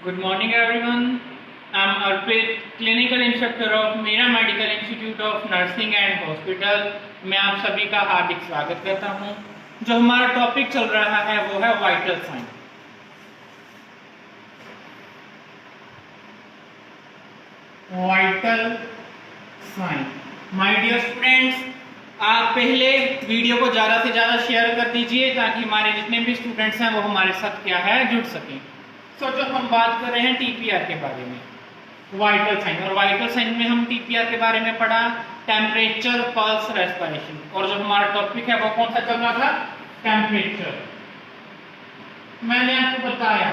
Good morning everyone. I'm Arpit, clinical instructor of मेरा medical institute of nursing and hospital. मैं आप सभी का हार्दिक स्वागत करता हूं। जो हमारा टॉपिक चल रहा है वो है vital sign. Vital sign. My dear students, आप पहले वीडियो को ज़्यादा से ज़्यादा शेयर कर दीजिए ताकि हमारे जितने भी स्टूडेंट्स हैं वो हमारे साथ क्या है जुड़ सकें। तो जो हम बात कर रहे हैं टीपीआर के बारे में, वाइटल साइन। और वाइटल साइन में हम टीपीआर के बारे में पढ़ा टेम्परेचर, पल्स, रेस्पिरेशन। और जो हमारा टॉपिक है वो कौन सा चल रहा था? टेम्परेचर। मैंने आपको बताया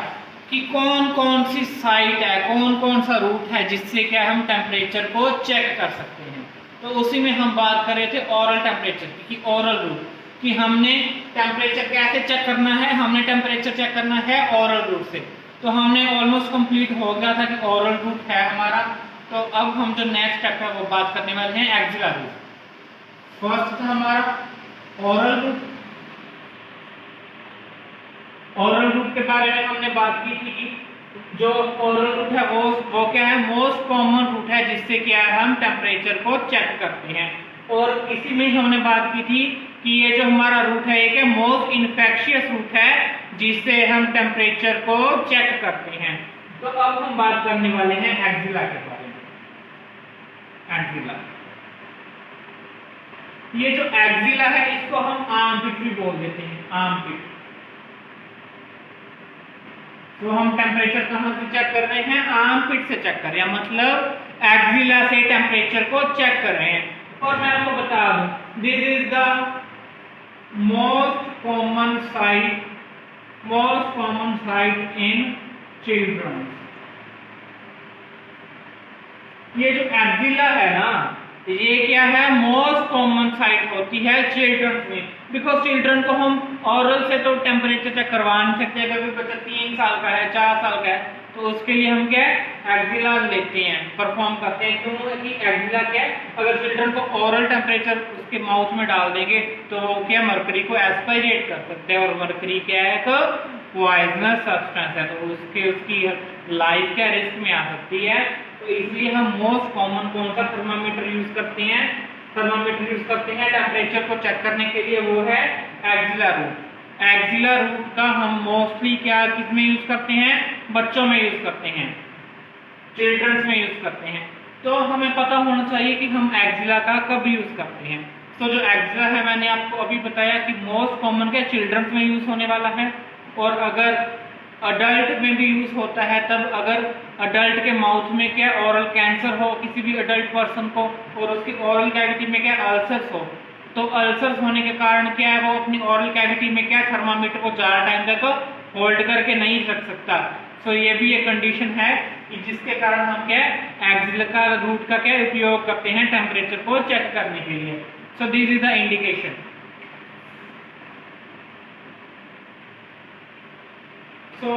कि कौन कौन सी साइट है, कौन कौन सा रूट है जिससे क्या हम टेम्परेचर को चेक कर सकते हैं। तो उसी में हम बात कर रहे थे ओरल टेम्परेचर की, ओरल रूट कि हमने टेम्परेचर कैसे चेक करना है। हमने टेम्परेचर चेक करना है ओरल रूट से। तो हमने ऑलमोस्ट कंप्लीट हो गया था कि ओरल रूट है हमारा। तो अब हम जो नेक्स्ट स्टेप है वो बात करने वाले हैं एक्सिलर रूट। फर्स्ट था हमारा ओरल रूट। ओरल रूट के बारे में हमने बात की थी कि जो ओरल रूट है वो क्या है? मोस्ट कॉमन रूट है जिससे क्या है हम टेम्परेचर को चेक करते हैं। और इसी में हमने बात की थी कि ये जो हमारा रूट है ये मोस्ट इन्फेक्शियस रूट है जिससे हम टेम्परेचर को चेक करते हैं। तो अब हम बात करने वाले हैं एक्सिला के बारे में। एक्सिला, ये जो एक्सिला है इसको हम आर्मपिट भी बोल देते हैं, आर्मपिट। तो हम टेम्परेचर कहां से चेक कर रहे हैं? आर्मपिट से चेक कर रहे हैं, मतलब एक्सिला से टेम्परेचर को चेक कर रहे हैं। और मैं आपको बता दूं, this is the most common site in children. ये जो एक्सिला है ना, ये क्या है? मोस्ट कॉमन साइट होती है चिल्ड्रन में। बिकॉज चिल्ड्रन को हम ऑरल से तो टेम्परेचर चेक करवा नहीं सकते। अगर कोई बच्चा 3 साल का है, 4 साल का है, तो उसके लिए हम क्या एक्सिला लेते हैं, परफॉर्म करते हैं। क्यों कि एक्सिला क्या है? अगर चिल्ड्रन को ऑरल टेम्परेचर उसके माउथ में डाल देंगे तो वो क्या मरकरी को एस्पायरेट कर सकते हैं। और मरकरी क्या है? तो पॉइजनस सब्सटेंस है, तो उसकी लाइफ क्या रिस्क में आ सकती है। तो इसलिए हम मोस्ट कॉमन कौन सा थर्मामीटर यूज करते हैं? थर्मामीटर यूज करते हैं टेम्परेचर को चेक करने के लिए, वो है एक्सिला रूट। एक्सिला रूट का हम मोस्टली क्या किसमें यूज करते हैं? बच्चों में यूज करते हैं, चिल्ड्रंस में यूज करते हैं। तो हमें पता होना चाहिए कि हम एक्सिला का कब यूज करते हैं। तो जो एक्सिला है मैंने आपको अभी बताया कि मोस्ट कॉमन क्या चिल्ड्रंस में यूज होने वाला है। और अगर अडल्ट में भी यूज होता है तब अगर अडल्ट के माउथ में क्या ओरल कैंसर हो किसी भी अडल्ट पर्सन को, और उसकी ओरल कैविटी में क्या अल्सर्स हो, तो अल्सर्स होने के कारण क्या है वो अपनी ओरल कैविटी में क्या थर्मामीटर को ज़्यादा टाइम तक होल्ड करके नहीं रख सकता। सो ये भी एक कंडीशन है कि जिसके कारण हम क्या एक्सिला का रूट का क्या उपयोग करते हैं टेम्परेचर को चेक करने के लिए। सो दिस इज द इंडिकेशन। तो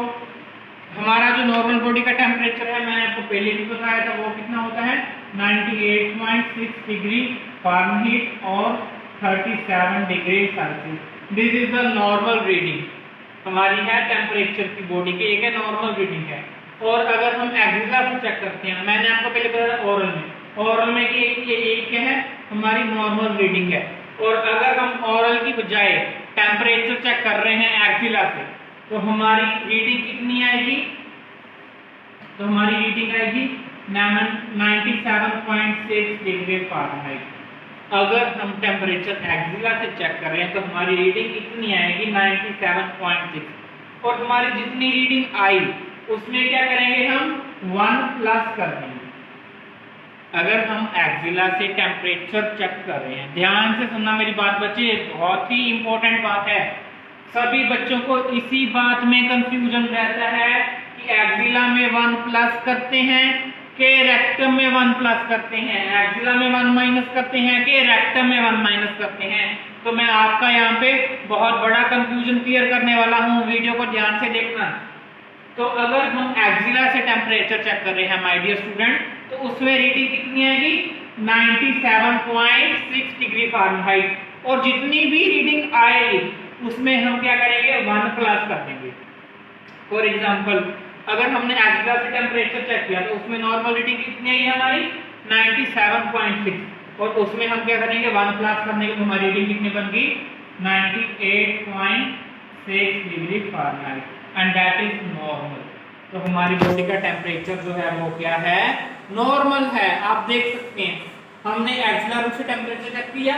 हमारा जो नॉर्मल बॉडी का टेम्परेचर है मैंने आपको पहले भी बताया था, वो कितना होता है? 98.6 डिग्री फारेनहीट और 37 degree Celsius. This is the normal reading हमारी है टेम्परेचर की बॉडी की, एक नॉर्मल रीडिंग है। और अगर हम एक्सिला से चेक करते हैं, मैंने आपको पहले बताया ओरल में कि ये एक क्या है? हमारी नॉर्मल रीडिंग है। और अगर हम ओरल की बजाय टेम्परेचर चेक कर रहे हैं एक्सिला से, तो हमारी रीडिंग कितनी आएगी? तो हमारी रीडिंग आएगी 97.6 डिग्री फारेनहाइट। अगर हम टेम्परेचर एक्सिला से चेक कर रहे हैं तो हमारी रीडिंग कितनी आएगी? 97.6। और हमारी जितनी रीडिंग आई उसमें क्या करेंगे? हम 1 प्लस कर देंगे। अगर हम एक्सिला से टेम्परेचर चेक कर रहे हैं, ध्यान से सुनना मेरी बात बच्चे, बहुत ही इंपॉर्टेंट बात है। सभी बच्चों को इसी बात में कंफ्यूजन रहता है कि एक्सिला में 1 प्लस करते हैं कि रेक्टम में 1 प्लस करते हैं, एक्सिला में 1 माइनस करते हैं कि रेक्टम में 1 माइनस करते हैं। तो मैं आपका यहाँ पे बहुत बड़ा कंफ्यूजन क्लियर करने वाला हूँ, वीडियो को ध्यान से देखना। तो अगर हम एक्सिला से टेम्परेचर चेक कर रहे हैं माय डियर स्टूडेंट, तो उसमें रीडिंग कितनी आएगी? 97.6 डिग्री फारेनहाइट। और जितनी भी रीडिंग आएगी उसमें हम क्या करेंगे? 1 प्लस कर देंगे। फॉर एग्जाम्पल अगर हमने एक्सिला से टेम्परेचर चेक किया तो उसमें नॉर्मल रीडिंग कितनी आई है हमारी 97.6, और उसमें हम क्या करेंगे 1 प्लस करने के तो हमारी रीडिंग कितनी बन गई 98.6 degree Fahrenheit, and that is normal. तो हमारी बॉडी का टेम्परेचर जो है वो क्या है, नॉर्मल है। आप देख सकते हैं हमने एक्सिला रूट से टेम्परेचर चेक किया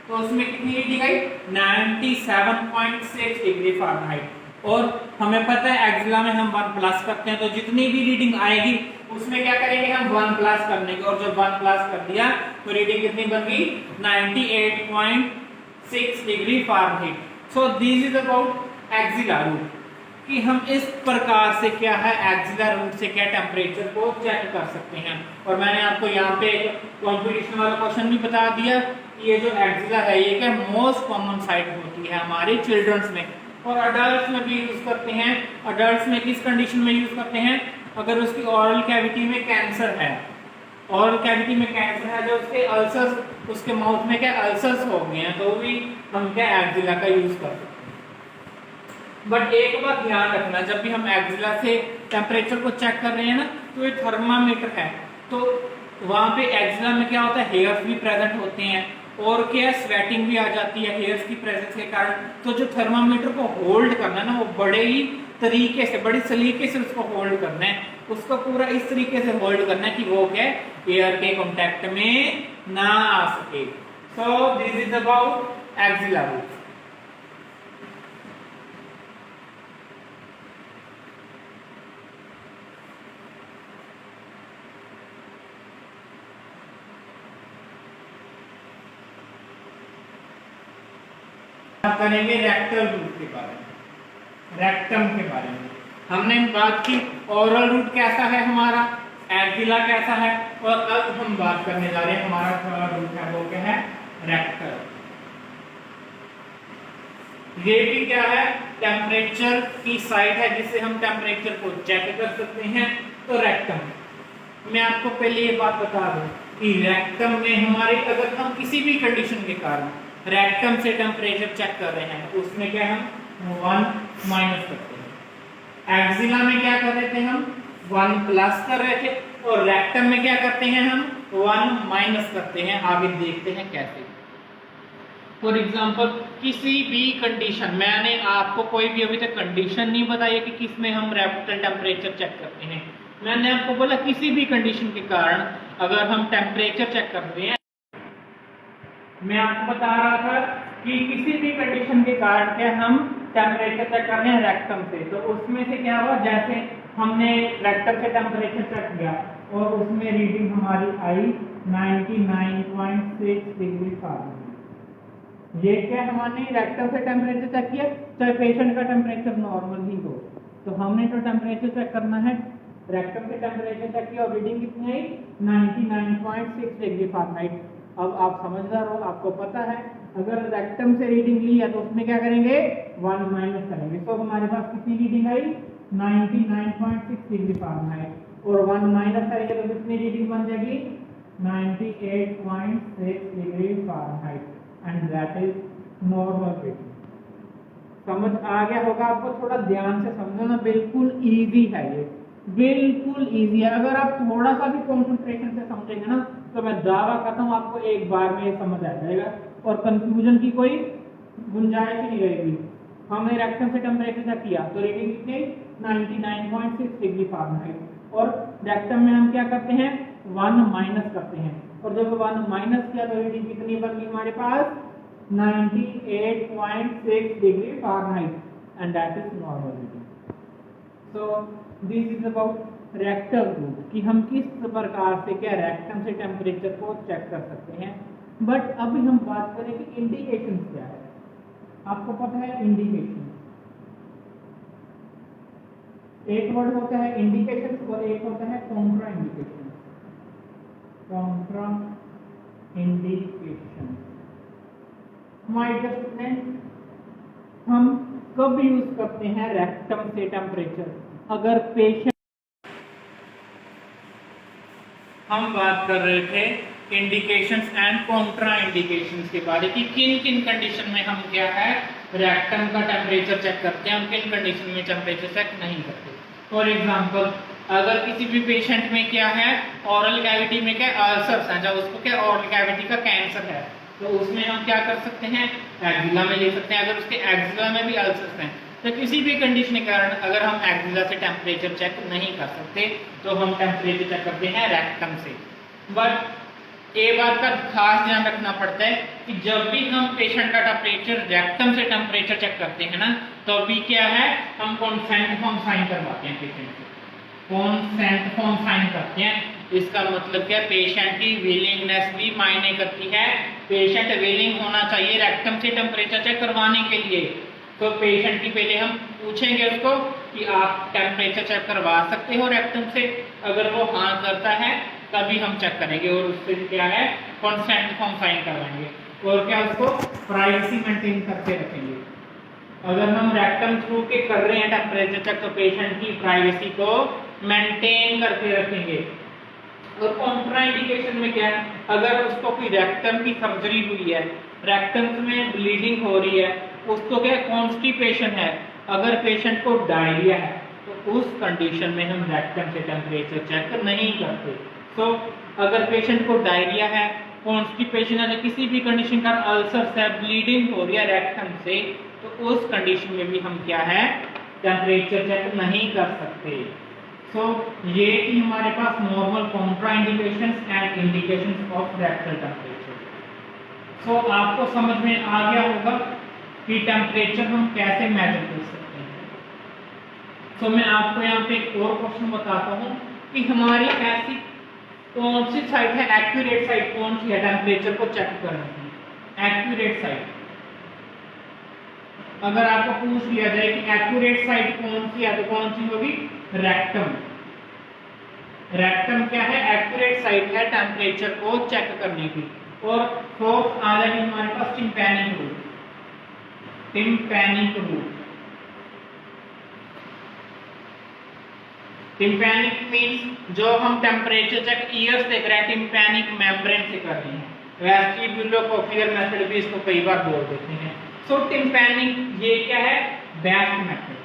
तो उसमें कितनी रीडिंग आई 97.6 डिग्री फ़ारेनहाइट, और हमें पता है एक्सिला में हम 1 प्लस करते हैं तो जितनी भी रीडिंग आएगी उसमें क्या करेंगे हम 1 प्लस करने की, और जब 1 प्लस कर दिया तो रीडिंग कितनी बन गई 98.6 degree Fahrenheit. So this is about axilla route कि हम इस प्रकार से क्या है एक्सिला रूट से क्या टेम्परेचर को चेक कर सकते हैं। और मैंने आपको यहाँ पे कॉम्पिटिशन वाला क्वेश्चन भी बता दिया कि ये जो एक्सिला है ये क्या मोस्ट कॉमन साइट होती है हमारे चिल्ड्रंस में, और अडल्ट्स में भी यूज करते हैं। अडल्ट्स में किस कंडीशन में यूज करते हैं, अगर उसकी ऑरल कैविटी में कैंसर है, ऑरल कैविटी में कैंसर है, जो उसके अल्सर्स, उसके माउथ में क्या अल्सर्स हो गए हैं, तो भी हम क्या एक्सिला का यूज करते हैं। बट एक बात ध्यान रखना, जब भी हम एक्सिला से टेम्परेचर को चेक कर रहे हैं ना तो ये थर्मामीटर है, तो वहाँ पे एक्सिला में क्या होता है हेयर्स भी प्रेजेंट होते हैं, और क्या स्वेटिंग भी आ जाती है हेयर्स की प्रेजेंस के कारण। तो जो थर्मामीटर को होल्ड करना है ना वो बड़े ही तरीके से, बड़ी सलीके से उसको होल्ड करना है, उसको पूरा इस तरीके से होल्ड करना है कि वो क्या एयर के कांटेक्ट में ना आ सके। So this is about axilla route. करेंगे रेक्टल रूट के बारे में, रेक्टम के बारे में। हमने बात की ओरल रूट कैसा है हमारा, एक्सिला कैसा है, और अब हम बात करने जा रहे हैं हमारा थर्ड रूट है वो क्या है रेक्टल। ये भी क्या है टेम्परेचर की साइट है जिससे हम टेम्परेचर को चेक कर सकते हैं। तो रेक्टम, मैं आपको पहले ये बात बता दूं कि रेक्टम में हमारे अगर हम किसी भी कंडीशन के कारण रेक्टम से टेम्परेचर चेक कर रहे हैं उसमें क्या हम 1 माइनस करते हैं। एक्सिला में क्या कर रहे थे हम 1 प्लस कर रहे थे, और रेक्टम में क्या करते हैं हम 1 माइनस करते हैं। आगे देखते हैं कैसे। फॉर एग्जाम्पल किसी भी कंडीशन, मैंने आपको कोई भी अभी तक कंडीशन नहीं बताई कि किस में हम रेक्टल टेम्परेचर चेक करते हैं। मैंने आपको बोला किसी भी कंडीशन के कारण अगर हम टेम्परेचर चेक कर रहे हैं, मैं आपको बता रहा था कि किसी भी कंडीशन के कारण क्या हम टेम्परेचर चेक कर रहे हैं रेक्टम से, तो उसमें से क्या हुआ जैसे हमने रेक्टम से टेम्परेचर चेक किया और उसमें रीडिंग हमारी आई 99.6 डिग्री फ़ारेनहाइट। ये क्या हमने रेक्टम से टेम्परेचर चेक किया, चाहे पेशेंट का टेम्परेचर नॉर्मल ही हो, तो हमने तो टेम्परेचर चेक करना है, रेक्टम से टेम्परेचर चेक किया और रीडिंग कितनी आई 99.6 डिग्री फ़ारेनहाइट। अब आप समझदार हो, आपको पता है अगर रेक्टम से रीडिंग ली है तो उसमें क्या करेंगे 1 माइनस करेंगे। तो हमारे पास कितनी रीडिंग आई 99.6 डिग्री फ़ारेनहाइट, और 1 माइनस करेंगे तो कितनी रीडिंग बन जाएगी 98.6 degree Fahrenheit, and that is normal reading. समझ आ गया होगा आपको, थोड़ा ध्यान से समझो ना, बिल्कुल इजी है ये, बिल्कुल इजी है। अगर आप थोड़ा सा भी कंसंट्रेशन से समझेंगे ना तो मैं दावा करता हूँ आपको एक बार में ये समझ आ जाएगा और कंफ्यूजन की कोई गुंजाइश ही नहीं रहेगी। हमने रेक्टम से टेम्परेचर चेक किया तो रीडिंग कितनी 99.6 डिग्री फ़ारेनहाइट, और रेक्टम में हम क्या करते हैं 1 माइनस करते हैं, और जब 1 माइनस किया तो रीडिंग कितनी बन गई हमारे पास 98.6 degree Fahrenheit, and that is normal reading. So this is about rectal route कि हम किस प्रकार से क्या रेक्टम से टेम्परेचर को चेक कर सकते हैं। बट अभी हम बात करें कि इंडिकेशन क्या है। आपको पता है इंडिकेशन, एक वर्ड होता है इंडिकेशन और एक होता है contra indication. Contra indication my dear student, हम कब यूज करते हैं रेक्टम से टेम्परेचर, अगर पेशेंट, हम बात कर रहे थे इंडिकेशंस एंड कॉन्ट्रा इंडिकेशंस के बारे की, किन किन कंडीशन में हम क्या है रेक्टम का टेम्परेचर चेक करते हैं, हम किन कंडीशन में टेम्परेचर चेक नहीं करते। फॉर एग्जाम्पल अगर किसी भी पेशेंट में क्या है, ओरल कैविटी में क्या अल्सर्स हैं, जब उसको क्या ओरल कैविटी का कैंसर है, तो उसमें हम क्या कर सकते हैं, एक्जिला में ले सकते हैं। अगर उसके एक्जिला में भी अल्सर्स हैं, तो किसी भी कंडीशन के कारण अगर हम एक्जिला से टेम्परेचर चेक नहीं कर सकते तो हम टेम्परेचर चेक करते हैं रेक्टम से। बट ये बात का खास ध्यान रखना पड़ता है कि जब भी हम पेशेंट का टेम्परेचर रेक्टम से टेम्परेचर चेक करते हैं ना, तो अभी क्या है, हम कॉन्सेंट फॉर्म साइन करवाते हैं पेशेंट से, कॉन्सेंट फॉर्म साइन करते हैं। इसका मतलब क्या, पेशेंट की विलिंगनेस भी मायने करती है। पेशेंट विलिंग होना चाहिए रेक्टम से टेम्परेचर चेक करवाने के लिए। तो पेशेंट की पहले हम पूछेंगे उसको कि आप टेम्परेचर चेक करवा सकते हो रेक्टम से, अगर वो हाँ करता है तभी हम चेक करेंगे और उससे क्या है, कॉन्सेंट फॉर्म साइन करवाएंगे और क्या, उसको प्राइवेसी मेंटेन करके रखेंगे। अगर हम रेक्टम थ्रू के कर रहे हैं टेम्परेचर चेक, तो पेशेंट की प्राइवेसी को मेंटेन करके रखेंगे। और कॉन्ट्राइंडिकेशन में क्या है, अगर उसको कोई रेक्टम की सर्जरी हुई है, रेक्टम में ब्लीडिंग हो रही है, उसको क्या कॉन्स्टिपेशन है, अगर पेशेंट को डायरिया है, तो उस कंडीशन में हम रेक्टम से टेम्परेचर चेक नहीं करते। तो अगर पेशेंट को डायरिया है, कॉन्स्टिपेशन है, किसी भी कंडीशन का अल्सर है, ब्लीडिंग हो रही है रेक्टम से, तो उस कंडीशन में भी हम क्या है, टेम्परेचर चेक नहीं कर सकते। सो ये थी हमारे पास normal contraindications and indications of rectal temperature. So आपको समझ में आ गया होगा कि टेम्परेचर हम कैसे मेजर कर सकते हैं। सो मैं आपको यहाँ पे एक और क्वेश्चन बताता हूँ कि हमारी ऐसी कौन सी साइट है, एक्यूरेट साइट कौन सी है टेम्परेचर को चेक करने की, एक्यूरेट साइट। अगर आपको पूछ लिया जाए कि एक्यूरेट साइट कौन सी है, तो कौन सी होगी, रेक्टम। रेक्टम क्या है, एक्यूरेट साइट है टेम्परेचर को चेक करने की। और फोर्थ आ जाएगी हमारे पास tympanic route. Tympanic route, tympanic means जो हम टेम्परेचर चेक ईयर्स देख रहे हैं, टिम्पैनिक मेम्ब्रेन से कर रहे हैं। वेस्टिब्यूलोकोक्लियर मेथड भी इसको कई बार बोल देते हैं। सो टिम्पैनिक ये क्या है, बेस्ट मेथड।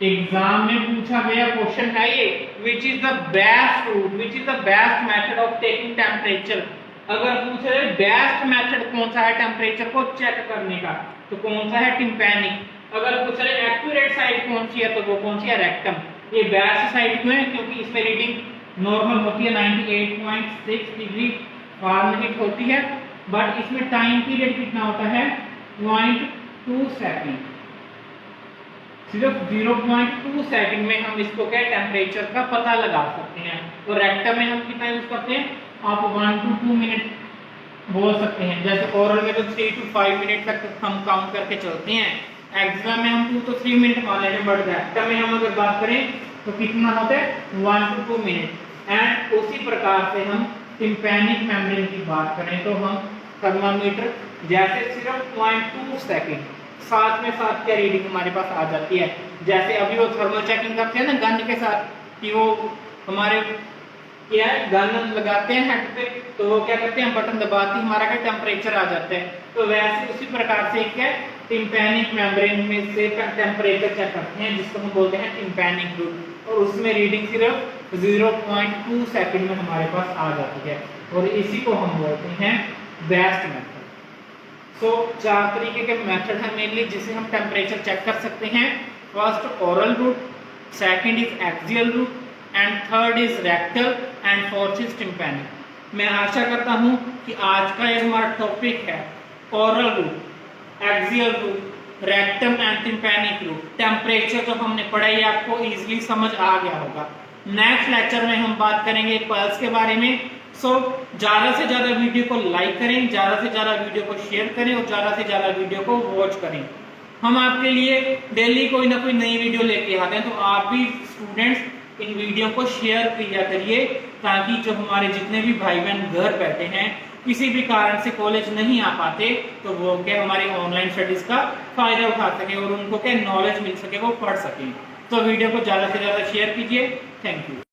एग्जाम में पूछा गया क्वेश्चन है ये, which is the best route, which is the best method of taking temperature. अगर पूछ रहे बेस्ट मेथड कौन सा है टेम्परेचर को चेक करने का, तो कौन सा है, टिम्पैनिक। अगर पूछ रहे एक्यूरेट साइड कौन सी है, तो वो कौन सी है, रेक्टम। ये बेस्ट साइड क्यों है, क्योंकि इसमें रीडिंग नॉर्मल होती है 98.6 डिग्री फारेनहीट होती है, बट इसमें टाइम पीरियड कितना होता है, 0.2 सेकंड। सिर्फ 0.2 सेकंड में हम इसको क्या टेम्परेचर का पता लगा सकते हैं। तो रेक्टम में हम कितना यूज करते हैं, आप 1 to 2 मिनट बोल सकते हैं। जैसे ओरल में तो 3 to 5 मिनट तक हम काउंट करके चलते हैं, एक्जिला में हम 2 to 3 मिनट मान लेंगे, बट रेक्टम में हम अगर बात करें तो कितना होता है, 1 to 2 मिनट। एंड उसी प्रकार से हम टिम्पैनिक मेम्ब्रेन की बात करें तो हम थर्मामीटर जैसे सिर्फ 0.2 सेकंड, साथ में साथ क्या रीडिंग हमारे पास आ जाती है। जैसे अभी वो थर्मल चेकिंग करते हैं ना गन के साथ, कि वो हमारे क्या है, गन लगाते हैं हेड पे, तो वो क्या करते हैं, बटन दबाते ही हमारा क्या टेम्परेचर आ जाता है। तो वैसे उसी प्रकार से क्या टिम्पैनिक मेम्ब्रेन में से टेम्परेचर चेक करते हैं, जिसको हम बोलते हैं टिम्पैनिक रूट, और उसमें रीडिंग सिर्फ 0.2 सेकंड में हमारे पास आ जाती है, और इसी को हम बोलते हैं बेस्ट मेथड। सो 4 तरीके के मेथड हैं मेनली जिसे हम टेम्परेचर चेक कर सकते हैं। First oral route, second is axial route, and third is rectal, and fourth is tympanic. मैं आशा करता हूं कि आज का ये हमारा टॉपिक है oral route, axial route, rectum and tympanic route. Temperature जो हमने पढ़ा है आपको इजीली समझ आ गया होगा। नेक्स्ट लेक्चर में हम बात करेंगे पल्स के बारे में। सो ज़्यादा से ज़्यादा वीडियो को लाइक करें, ज़्यादा से ज़्यादा वीडियो को शेयर करें, और ज़्यादा से ज़्यादा वीडियो को वॉच करें। हम आपके लिए डेली कोई ना कोई नई वीडियो लेके आते हैं, तो आप भी स्टूडेंट्स इन वीडियो को शेयर किया करिए, ताकि जो हमारे जितने भी भाई बहन घर बैठे हैं, किसी भी कारण से कॉलेज नहीं आ पाते, तो वो क्या हमारे ऑनलाइन स्टडीज़ का फ़ायदा उठा सके और उनको क्या नॉलेज मिल सके, वो पढ़ सकें। तो वीडियो को ज़्यादा से ज़्यादा शेयर कीजिए। Thank you.